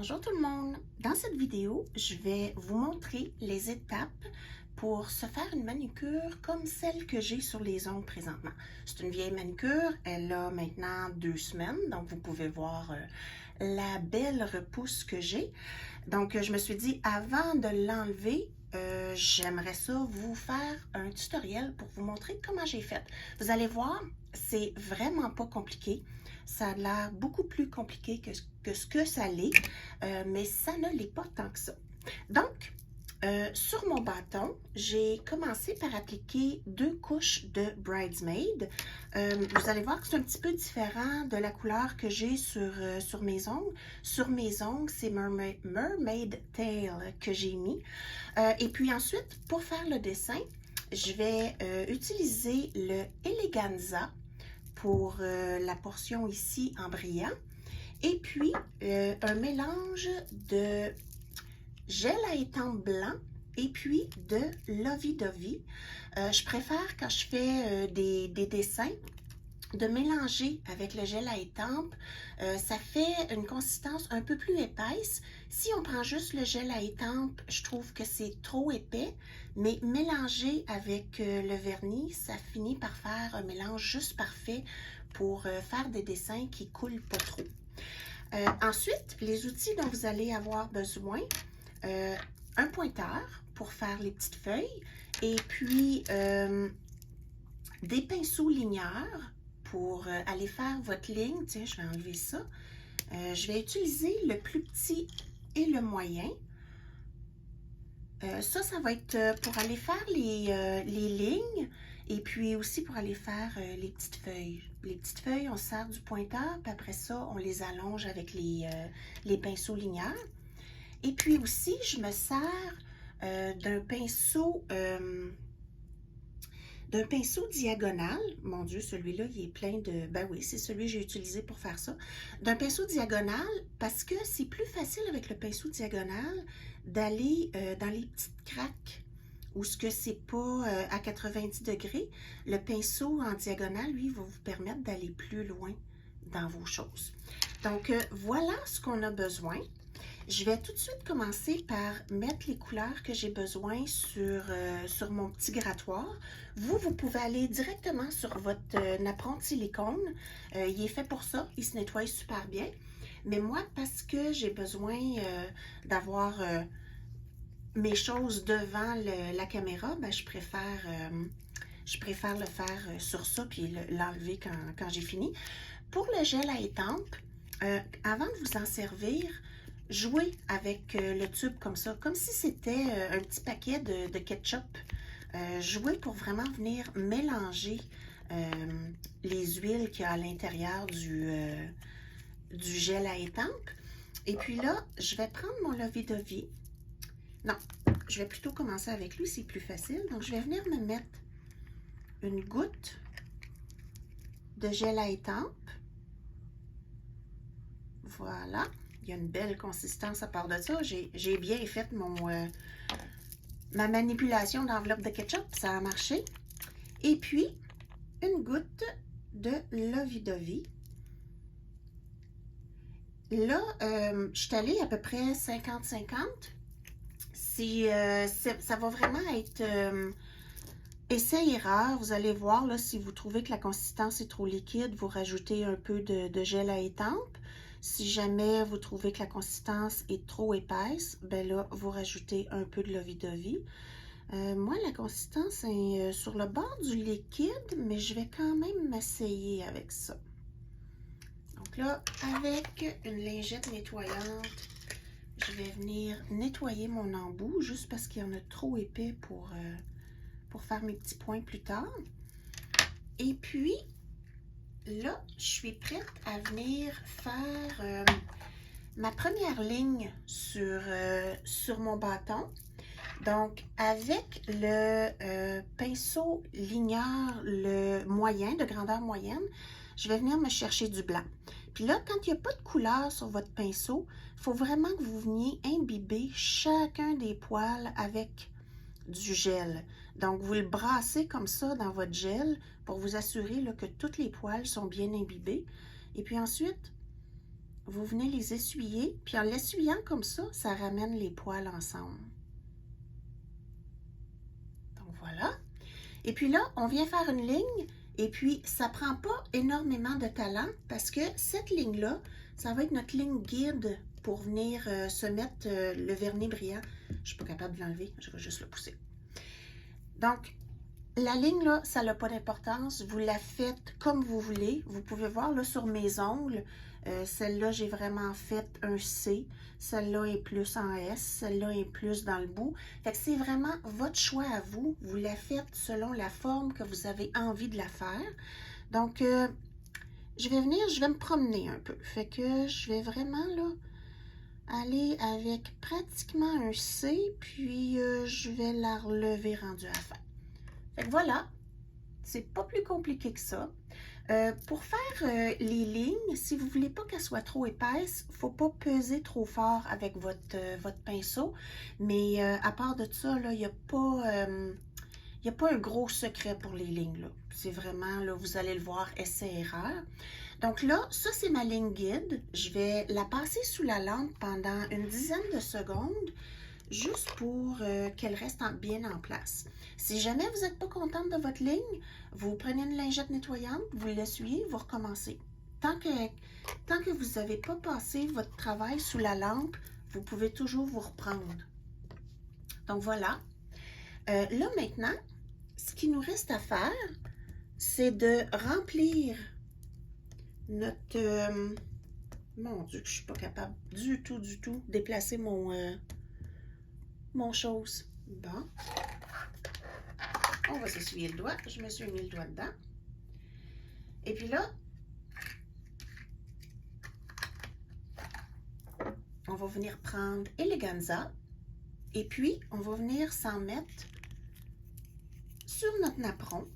Bonjour tout le monde! Dans cette vidéo, je vais vous montrer les étapes pour se faire une manucure comme celle que j'ai sur les ongles présentement. C'est une vieille manucure, elle a maintenant 2 semaines, donc vous pouvez voir la belle repousse que j'ai. Donc je me suis dit, avant de l'enlever, j'aimerais ça vous faire un tutoriel pour vous montrer comment j'ai fait. Vous allez voir, c'est vraiment pas compliqué. Ça a l'air beaucoup plus compliqué que ce que ça l'est, mais ça ne l'est pas tant que ça. Donc, sur mon bâton, j'ai commencé par appliquer 2 couches de Bridesmaid. Vous allez voir que c'est un petit peu différent de la couleur que j'ai sur mes ongles. Sur mes ongles, c'est Mermaid Tail que j'ai mis. Et puis ensuite, pour faire le dessin, je vais utiliser le Eleganza pour la portion ici en brillant. Et puis, un mélange de gel à étampe blanc et puis de lovey-dovey. Je préfère quand je fais des dessins de mélanger avec le gel à étampe. Ça fait une consistance un peu plus épaisse. Si on prend juste le gel à étampe, je trouve que c'est trop épais, mais mélanger avec le vernis, ça finit par faire un mélange juste parfait pour faire des dessins qui coulent pas trop. Ensuite, les outils dont vous allez avoir besoin, un pointeur pour faire les petites feuilles et puis des pinceaux ligneurs pour aller faire votre ligne. Tiens, je vais enlever ça. Je vais utiliser le plus petit et le moyen. Ça va être pour aller faire les lignes et puis aussi pour aller faire les petites feuilles. Les petites feuilles, on sert du pointeur, puis après ça, on les allonge avec les pinceaux ligneurs. Et puis aussi, je me sers d'un pinceau diagonal. Mon Dieu, celui-là, il est plein de... Ben oui, c'est celui que j'ai utilisé pour faire ça. D'un pinceau diagonal, parce que c'est plus facile avec le pinceau diagonal d'aller dans les petites craques où ce que c'est pas à 90 degrés. Le pinceau en diagonale, lui, va vous permettre d'aller plus loin dans vos choses. Donc, voilà ce qu'on a besoin. Je vais tout de suite commencer par mettre les couleurs que j'ai besoin sur mon petit grattoir. Vous pouvez aller directement sur votre napperon de silicone. Il est fait pour ça, il se nettoie super bien. Mais moi, parce que j'ai besoin d'avoir mes choses devant la caméra, ben, je préfère le faire sur ça puis l'enlever quand j'ai fini. Pour le gel à étampe, avant de vous en servir, jouez avec le tube comme ça, comme si c'était un petit paquet de ketchup. Jouez pour vraiment venir mélanger les huiles qu'il y a à l'intérieur du gel à étampe. Et puis là, je vais prendre mon lovey-dovey. Non, je vais plutôt commencer avec lui, c'est plus facile. Donc, je vais venir me mettre une goutte de gel à étampe. Voilà. Il y a une belle consistance à part de ça. J'ai bien fait ma manipulation d'enveloppe de ketchup. Ça a marché. Et puis, une goutte de lovey-dovey. Là, je suis allée à peu près 50-50. Ça va vraiment être essai-erreur. Vous allez voir, là, si vous trouvez que la consistance est trop liquide, vous rajoutez un peu de gel à étampe. Si jamais vous trouvez que la consistance est trop épaisse, ben là, vous rajoutez un peu de lovey-dovey. Moi, la consistance est sur le bord du liquide, mais je vais quand même m'essayer avec ça. Donc là, avec une lingette nettoyante, je vais venir nettoyer mon embout, juste parce qu'il y en a trop épais pour faire mes petits points plus tard. Et puis, là, je suis prête à venir faire ma première ligne sur mon bâton. Donc, avec le pinceau ligneur, le moyen, de grandeur moyenne, je vais venir me chercher du blanc. Puis là, quand il n'y a pas de couleur sur votre pinceau, il faut vraiment que vous veniez imbiber chacun des poils avec du gel. Donc, vous le brassez comme ça dans votre gel pour vous assurer là, que toutes les poils sont bien imbibées. Et puis ensuite, vous venez les essuyer, puis en l'essuyant comme ça ramène les poils ensemble. Donc voilà. Et puis là, on vient faire une ligne, et puis ça prend pas énormément de talent, parce que cette ligne-là, ça va être notre ligne guide pour venir se mettre le vernis brillant. Je ne suis pas capable de l'enlever, je vais juste le pousser. Donc, la ligne, là, ça n'a pas d'importance. Vous la faites comme vous voulez. Vous pouvez voir là sur mes ongles, celle-là, j'ai vraiment fait un C. Celle-là est plus en S. Celle-là est plus dans le bout. Fait que c'est vraiment votre choix à vous. Vous la faites selon la forme que vous avez envie de la faire. Donc, je vais me promener un peu. Fait que je vais vraiment, là, aller avec pratiquement un C. Puis, je vais la relever rendue à la fin. Fait que voilà, c'est pas plus compliqué que ça. Pour faire les lignes, si vous ne voulez pas qu'elles soient trop épaisses, il ne faut pas peser trop fort avec votre pinceau. Mais à part de ça, il n'y a pas un gros secret pour les lignes. C'est vraiment, là, vous allez le voir, essai-erreur. Donc là, ça c'est ma ligne guide. Je vais la passer sous la lampe pendant une dizaine de secondes, juste pour qu'elle reste bien en place. Si jamais vous n'êtes pas contente de votre ligne, vous prenez une lingette nettoyante, vous l'essuyez, vous recommencez. Tant que vous n'avez pas passé votre travail sous la lampe, vous pouvez toujours vous reprendre. Donc voilà. Là maintenant, ce qui nous reste à faire, c'est de remplir notre... mon Dieu, je ne suis pas capable du tout déplacer mon chose. Bon. On va s'essuyer le doigt. Je me suis mis le doigt dedans. Et puis là, on va venir prendre Eleganza. Et puis, on va venir s'en mettre sur notre napperon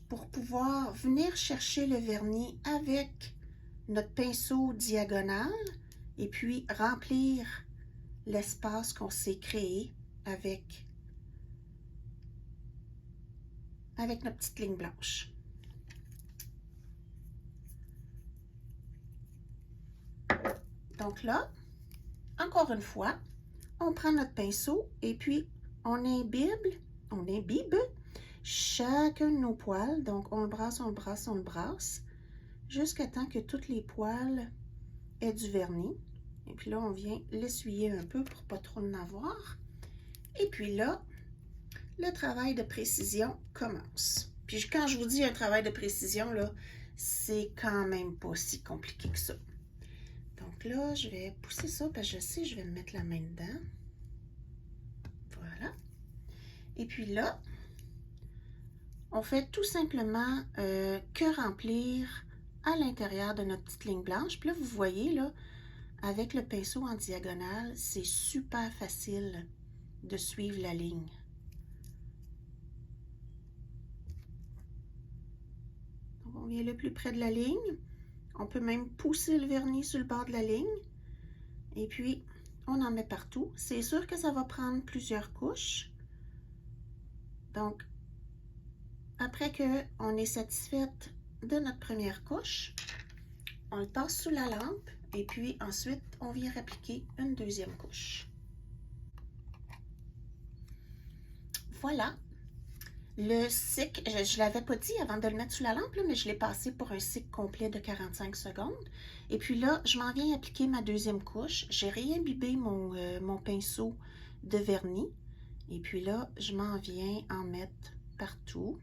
pour pouvoir venir chercher le vernis avec notre pinceau diagonal et puis remplir l'espace qu'on s'est créé avec notre petite ligne blanche. Donc là, encore une fois, on prend notre pinceau et puis on imbibe chacun de nos poils. Donc on le brasse, jusqu'à temps que tous les poils aient du vernis. Et puis là, on vient l'essuyer un peu pour pas trop en avoir. Et puis là, le travail de précision commence. Puis quand je vous dis un travail de précision, là, c'est quand même pas si compliqué que ça. Donc là, je vais pousser ça parce que je sais, je vais me mettre la main dedans. Voilà. Et puis là, on fait tout simplement que remplir à l'intérieur de notre petite ligne blanche. Puis là, vous voyez, là, avec le pinceau en diagonale, c'est super facile de suivre la ligne. Donc, on vient le plus près de la ligne. On peut même pousser le vernis sur le bord de la ligne. Et puis, on en met partout. C'est sûr que ça va prendre plusieurs couches. Donc, après qu'on est satisfaite de notre première couche, on le passe sous la lampe et puis ensuite, on vient appliquer une deuxième couche. Voilà. Le cycle, je ne l'avais pas dit avant de le mettre sous la lampe, là, mais je l'ai passé pour un cycle complet de 45 secondes. Et puis là, je m'en viens appliquer ma deuxième couche. J'ai réimbibé mon pinceau de vernis. Et puis là, je m'en viens en mettre partout.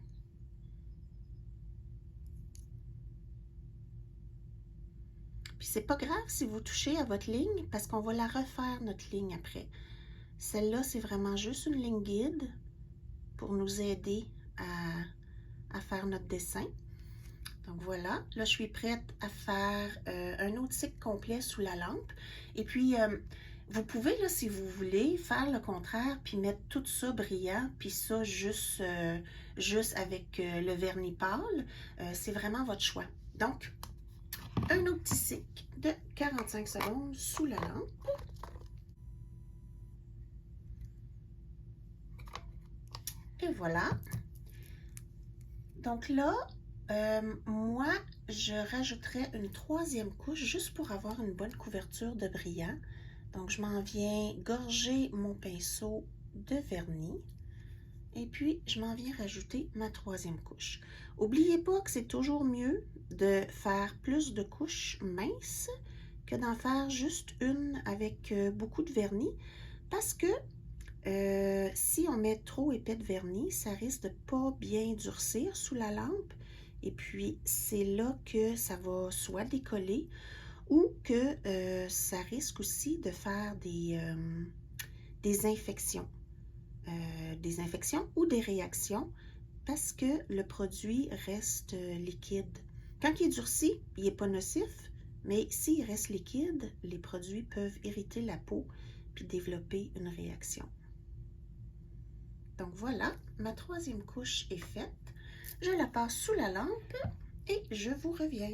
Puis c'est pas grave si vous touchez à votre ligne, parce qu'on va la refaire, notre ligne, après. Celle-là, c'est vraiment juste une ligne guide pour nous aider à faire notre dessin. Donc voilà, là je suis prête à faire un autre cycle complet sous la lampe. Et puis, vous pouvez, là, si vous voulez, faire le contraire, puis mettre tout ça brillant, puis ça juste avec le vernis pâle. C'est vraiment votre choix. Donc, un autre petit cycle de 45 secondes sous la lampe. Et voilà. Donc là, moi, je rajouterai une troisième couche juste pour avoir une bonne couverture de brillant. Donc, je m'en viens gorger mon pinceau de vernis. Et puis, je m'en viens rajouter ma troisième couche. N'oubliez pas que c'est toujours mieux de faire plus de couches minces que d'en faire juste une avec beaucoup de vernis parce que si on met trop épais de vernis, ça risque de pas bien durcir sous la lampe. Et puis, c'est là que ça va soit décoller ou que ça risque aussi de faire des infections. Des infections ou des réactions parce que le produit reste liquide. Quand il est durci, il n'est pas nocif, mais s'il reste liquide, les produits peuvent irriter la peau puis développer une réaction. Donc voilà, ma troisième couche est faite. Je la passe sous la lampe et je vous reviens.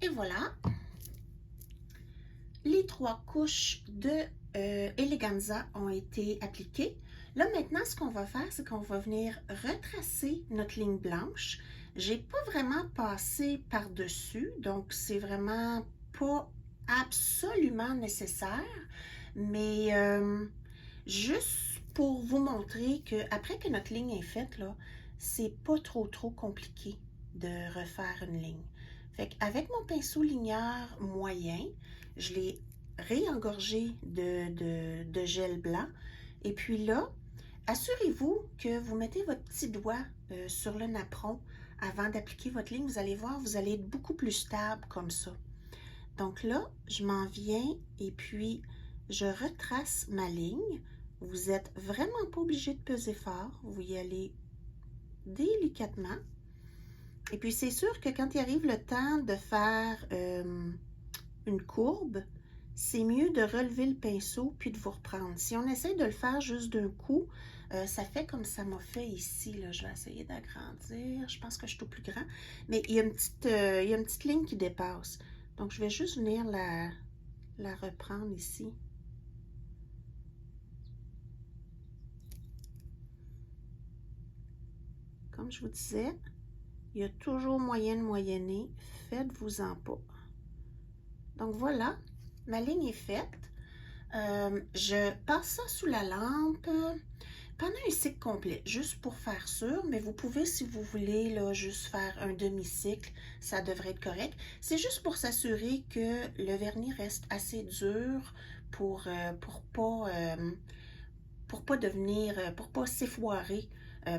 Et voilà, les 3 couches de Eleganza ont été appliquées. Là, maintenant, ce qu'on va faire, c'est qu'on va venir retracer notre ligne blanche. J'ai pas vraiment passé par-dessus, donc c'est vraiment pas absolument nécessaire, mais juste pour vous montrer que après que notre ligne est faite, là, c'est pas trop compliqué de refaire une ligne. Fait qu'avec mon pinceau ligneur moyen, je l'ai réengorgé de gel blanc. Et puis là, assurez-vous que vous mettez votre petit doigt sur le napperon avant d'appliquer votre ligne. Vous allez voir, vous allez être beaucoup plus stable comme ça. Donc là, je m'en viens et puis je retrace ma ligne. Vous n'êtes vraiment pas obligé de peser fort. Vous y allez délicatement. Et puis, c'est sûr que quand il arrive le temps de faire une courbe, c'est mieux de relever le pinceau puis de vous reprendre. Si on essaie de le faire juste d'un coup, ça fait comme ça m'a fait ici. Là. Je vais essayer d'agrandir. Je pense que je suis tout plus grand. Mais il y a une petite ligne qui dépasse. Donc, je vais juste venir la reprendre ici. Comme je vous disais, il y a toujours moyen de moyenner. Faites-vous-en pas. Donc, voilà. Ma ligne est faite. Je passe ça sous la lampe pendant un cycle complet, juste pour faire sûr, mais vous pouvez, si vous voulez, là, juste faire un demi-cycle, ça devrait être correct. C'est juste pour s'assurer que le vernis reste assez dur pour pas s'effoirer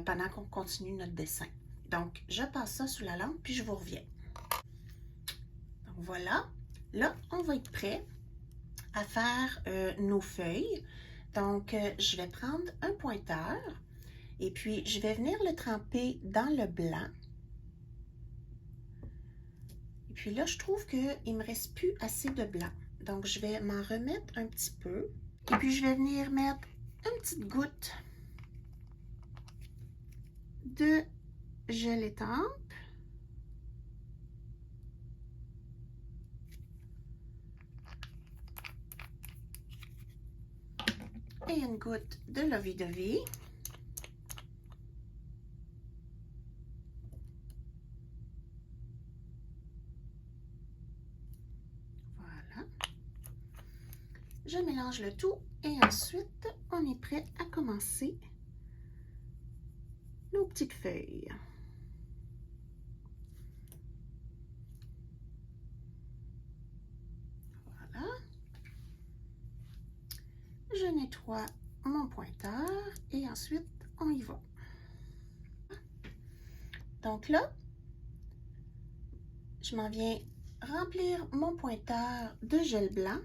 pendant qu'on continue notre dessin. Donc, je passe ça sous la lampe, puis je vous reviens. Donc, voilà. Là, on va être prêt à faire nos feuilles. Donc, je vais prendre un pointeur et puis je vais venir le tremper dans le blanc. Et puis là, je trouve qu'il ne me reste plus assez de blanc. Donc, je vais m'en remettre un petit peu. Et puis, je vais venir mettre une petite goutte de gel étampe. Et une goutte de lovey-dovey. Voilà. Je mélange le tout et ensuite, on est prêt à commencer nos petites feuilles. Voilà. Je nettoie mon pointeur et ensuite, on y va. Donc là, je m'en viens remplir mon pointeur de gel blanc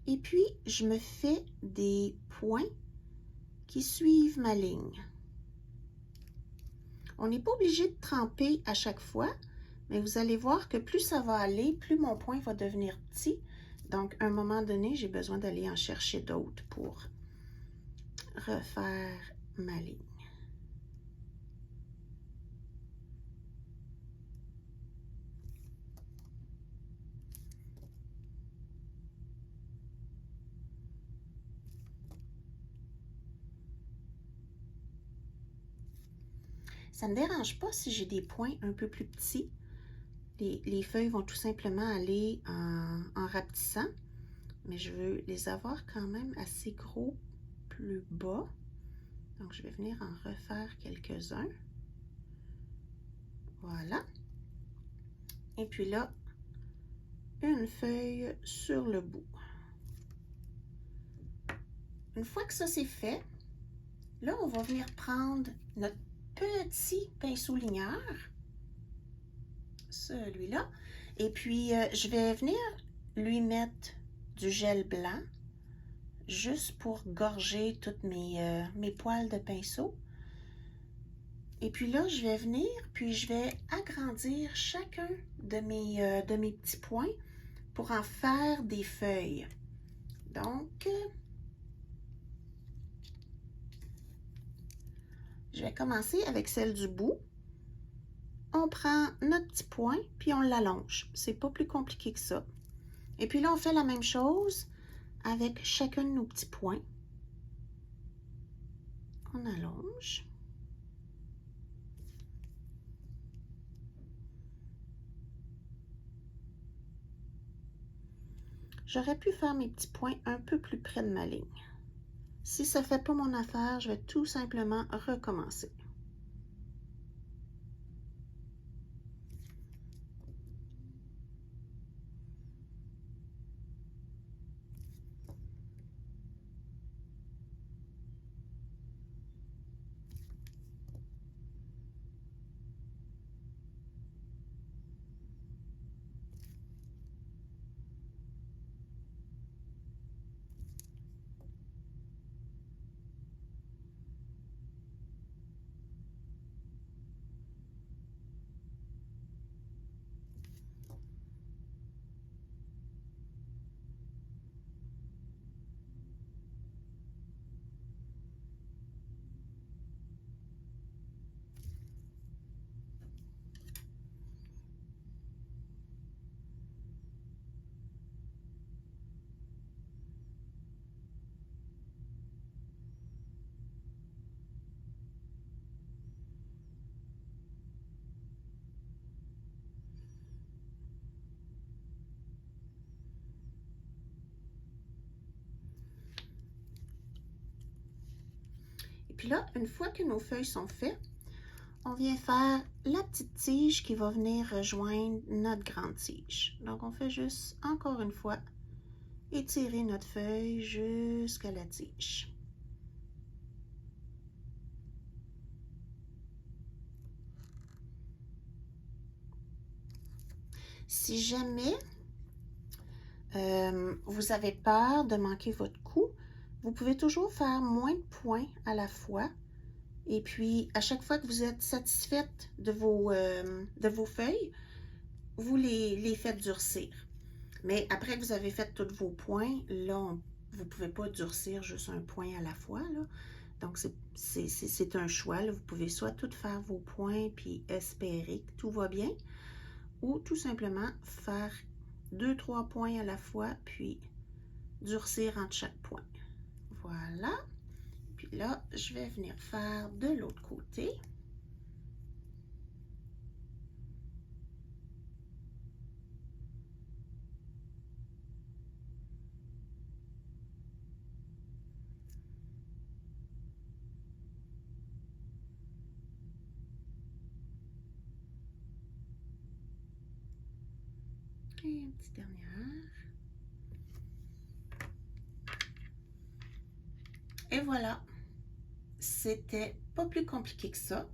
et puis je me fais des points qui suivent ma ligne. On n'est pas obligé de tremper à chaque fois, mais vous allez voir que plus ça va aller, plus mon point va devenir petit. Donc, à un moment donné, j'ai besoin d'aller en chercher d'autres pour refaire ma ligne. Ça ne me dérange pas si j'ai des points un peu plus petits. Les feuilles vont tout simplement aller en rapetissant, mais je veux les avoir quand même assez gros plus bas. Donc, je vais venir en refaire quelques-uns. Voilà. Et puis là, une feuille sur le bout. Une fois que ça c'est fait, là, on va venir prendre notre petit pinceau ligneur, celui-là, et puis je vais venir lui mettre du gel blanc, juste pour gorger toutes mes poils de pinceau. Et puis là, je vais venir, puis je vais agrandir chacun de mes petits points pour en faire des feuilles. Donc, je vais commencer avec celle du bout. On prend notre petit point, puis on l'allonge. C'est pas plus compliqué que ça. Et puis là, on fait la même chose avec chacun de nos petits points. On allonge. J'aurais pu faire mes petits points un peu plus près de ma ligne. Si ça ne fait pas mon affaire, je vais tout simplement recommencer. Et puis là, une fois que nos feuilles sont faites, on vient faire la petite tige qui va venir rejoindre notre grande tige. Donc, on fait juste, encore une fois, étirer notre feuille jusqu'à la tige. Si jamais vous avez peur de manquer votre coup, vous pouvez toujours faire moins de points à la fois. Et puis, à chaque fois que vous êtes satisfaite de vos feuilles, vous les faites durcir. Mais après que vous avez fait tous vos points, là, vous ne pouvez pas durcir juste un point à la fois, là. Donc, c'est un choix, là. Vous pouvez soit tout faire vos points puis espérer que tout va bien, ou tout simplement faire 2-3 points à la fois, puis durcir entre chaque point. Voilà. Puis là, je vais venir faire de l'autre côté. Et une petite dernière. Et voilà. C'était pas plus compliqué que ça.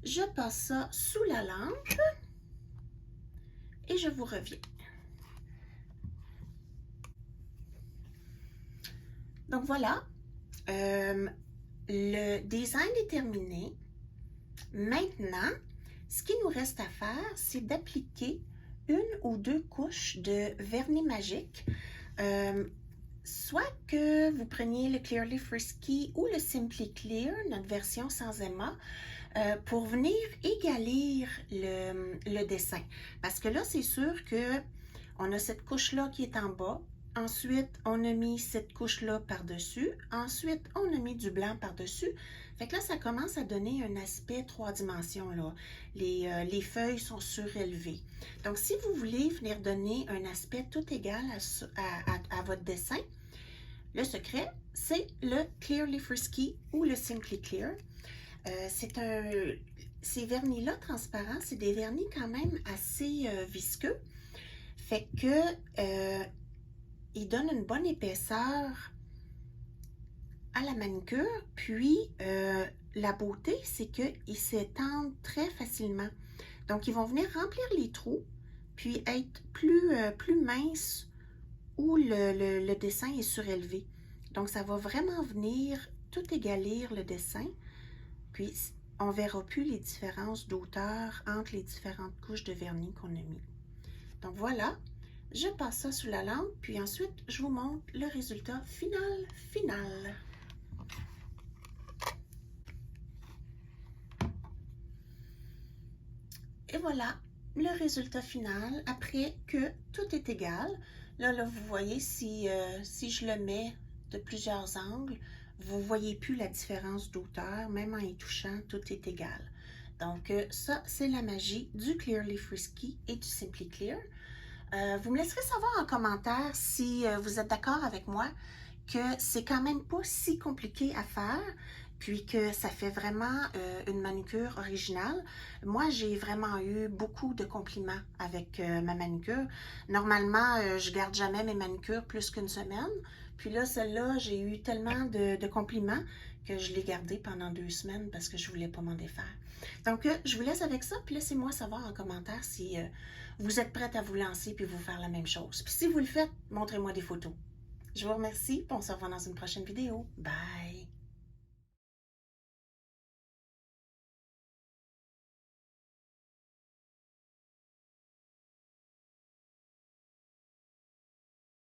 Je passe ça sous la lampe et je vous reviens. Donc voilà, le design est terminé. Maintenant, ce qui nous reste à faire, c'est d'appliquer une ou deux couches de vernis magique. Soit que vous preniez le Clearly Frisky ou le Simply Clear, notre version sans émaux, pour venir égalir le dessin. Parce que là, c'est sûr que on a cette couche-là qui est en bas. Ensuite, on a mis cette couche-là par-dessus. Ensuite, on a mis du blanc par-dessus. Fait que là, ça commence à donner un aspect 3 dimensions, là. Les feuilles sont surélevées. Donc, si vous voulez venir donner un aspect tout égal à votre dessin, le secret, c'est le Clearly Frisky ou le Simply Clear. Ces vernis-là transparents, c'est des vernis quand même assez visqueux. Fait que ils donnent une bonne épaisseur à la manucure. Puis la beauté, c'est qu'ils s'étendent très facilement. Donc, ils vont venir remplir les trous, puis être plus minces où le dessin est surélevé. Donc, ça va vraiment venir tout égalir le dessin. Puis, on ne verra plus les différences d'auteur entre les différentes couches de vernis qu'on a mis. Donc, voilà. Je passe ça sous la lampe, puis ensuite, je vous montre le résultat final. Et voilà le résultat final après que tout est égal. Là vous voyez, si je le mets de plusieurs angles, vous ne voyez plus la différence d'auteur, même en y touchant, tout est égal. Donc, ça, c'est la magie du Clearly Frisky et du Simply Clear. Vous me laisserez savoir en commentaire si vous êtes d'accord avec moi que c'est quand même pas si compliqué à faire, puis que ça fait vraiment une manucure originale. Moi, j'ai vraiment eu beaucoup de compliments avec ma manucure. Normalement, je garde jamais mes manucures plus qu'une semaine. Puis là, celle-là, j'ai eu tellement de compliments que je l'ai gardée pendant 2 semaines parce que je voulais pas m'en défaire. Donc, je vous laisse avec ça, puis laissez-moi savoir en commentaire si vous êtes prête à vous lancer puis vous faire la même chose. Puis si vous le faites, montrez-moi des photos. Je vous remercie, et on se revoit dans une prochaine vidéo. Bye!